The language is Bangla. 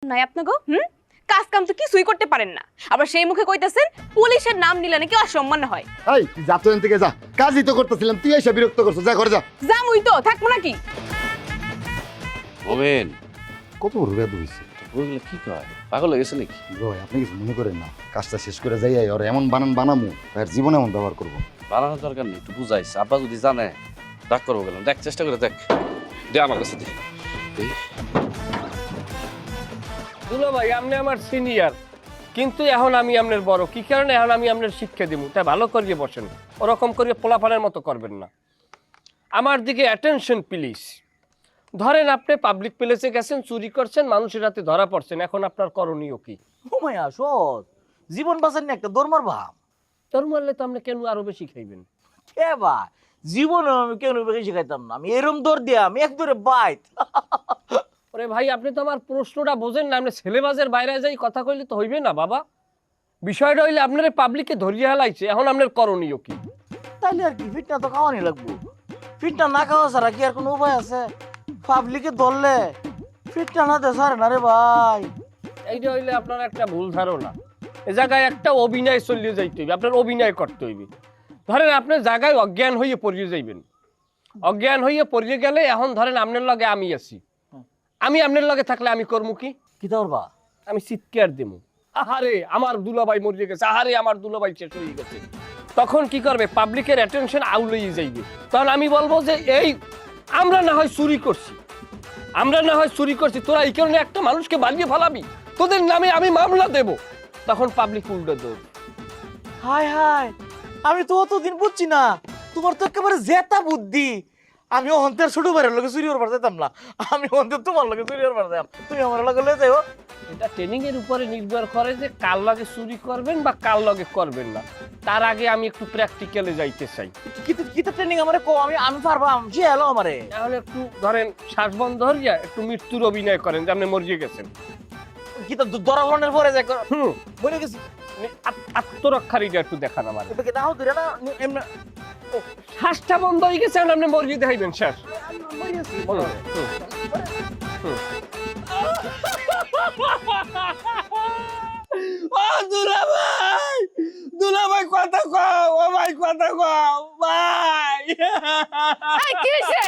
নাই আপনাকে কাজ কাম তো কিছুই করতে পারেন না, আবার সেই মুখে কইতাছেন পুলিশের নাম নিলে নাকি অসম্মান হয়। এই তুই যা তো এখান থেকে যা, কাজই তো করতেছিলাম, তুই এসে বিরক্ত করছিস, যা ঘরে যা। যামুই তো, থাকবো নাকি? মোমেন কত বড় বেদ হইছে ওইগুলো কি কয়, পাগল হয়ে গেছে নাকি? ভাই আপনি কিছু মনে করেন না, কাজটা শেষ করে যাই আর এমন বানামু তার জীবনে এমন ব্যবহার করবো। বানানোর দরকার নেই, একটু বুঝাইস। আব্বা যদি জানে রাগ করবো গেলাম। দেখ চেষ্টা করে দেখ, দে আমার কাছে দে। দুলা ভাই আপনি আমার সিনিয়র, কিন্তু এখন আমি আপনার বড়। কি কারণে এখন আমি আপনার শিক্ষা দিব, তাই ভালো করিয়ে বসেন, ওরকম করিয়ে পোলাপানের মতো করবেন না। আমার দিকে অ্যাটেনশন প্লিজ। ধরেন আপনি পাবলিক প্লেসে গেছেন, চুরি করছেন, মানুষের হাতে ধরা পড়ছেন, এখন আপনার করণীয় কি? ঘুমাইয়া সৎ জীবন বাঁচান না একটা দরমার ভাব। তোর মারলে তো আপনি কেন আরো বেশি খাইবেন? কে ভাই জীবনে আমি কেন বেশি শিখাইতাম না, আমি এরম দৌড় দিয়া আমি এক দৌড়ে বাইত। ওরে ভাই আপনি তো আমার প্রশ্নটা বোঝেন না, আপনি ছেলেবাজের বাইরে যাই কথা কইলে তো হইবে না বাবা। বিষয়টা হইলে আপনার পাবলিককে ধরিয়ে হেলাইছে, এখন আপনার করণীয় কি? তাইলে আর কি ফিটনা তো খাওয়ানি লাগবো, ফিটনা না খাওয়া ছাড়া কি আর কোনো উপায় আছে? পাবলিকে ধরলে ফিটনা না দে সারে না রে ভাই। এইটা হইলে আপনার একটা ভুল ধারণা। এ জায়গায় একটা অভিনয় চলিয়ে যাইতে হইবে, আপনার অভিনয় করতে হইবে। ধরেন আপনার জায়গায় অজ্ঞান হয়ে পড়িয়ে যাইবেন, অজ্ঞান হয়ে পড়িয়ে গেলে এখন ধরেন আপনার লগে আমি আছি, আমি আপনার লগে থাকলে আমি করবো কি? কি দরবা আমি চিৎকার দেবো, আহারে আমার দুলাভাই মরিয়ে গেছে, আহারে আমার দুলাভাই শেষ হয়ে গেছে। তখন কি করবে? পাবলিকের অ্যাটেনশন আউলিয়ে যাইবে। তখন আমি বলবো যে এই আমরা না হয় চুরি করছি, আমরা না হয় চুরি করছি, তোরা এই কারণে একটা মানুষকে বানিয়ে ফেলাবি, তোদের নামে আমি মামলা দেব। তখন পাবলিক উল্টো দৌড়। হায় হায়, আমি তো অতদিন বুঝছি না, তোমার তো একেবারে জেতা বুদ্ধি। আমি অন্তের ছোট ভাইয়ের লগে চুরি করবার যেতাম না, আমি অন্তের তোমার লগে চুরি করবার যাম, তুমি আমার লগে লয়ে যাও। এটা ট্রেনিং এর উপরে নির্ভর করে যে কার লগে চুরি করবেন বা কার লগে করবেন না। তার আগে আমি একটু প্র্যাকটিক্যালে যাইতে চাই। কিতা ট্রেনিং আমারে কো, আমি আমি পারবাম, যে এলো আমারে। তাহলে একটু ধরেন শ্বাস বন্ধ হইয়া একটু মৃত্যুর অভিনয় করেন যে আপনি মরিয়ে গেছেন। কিতা দরাবরণের পরে যাই বলে গেছি। আত্মরক্ষার এটা একটু দেখান আমার। এটা কি নাও ধরে না এমনি শ্বাসটা বন্ধ হয়ে গেছে, আপনি মরিয়ে দেখাইবেন শেষ। বলো। ও দুলাভাই, দুলাভাই কথা কও, ও ভাই কথা কও ভাই। এই কি হইছে?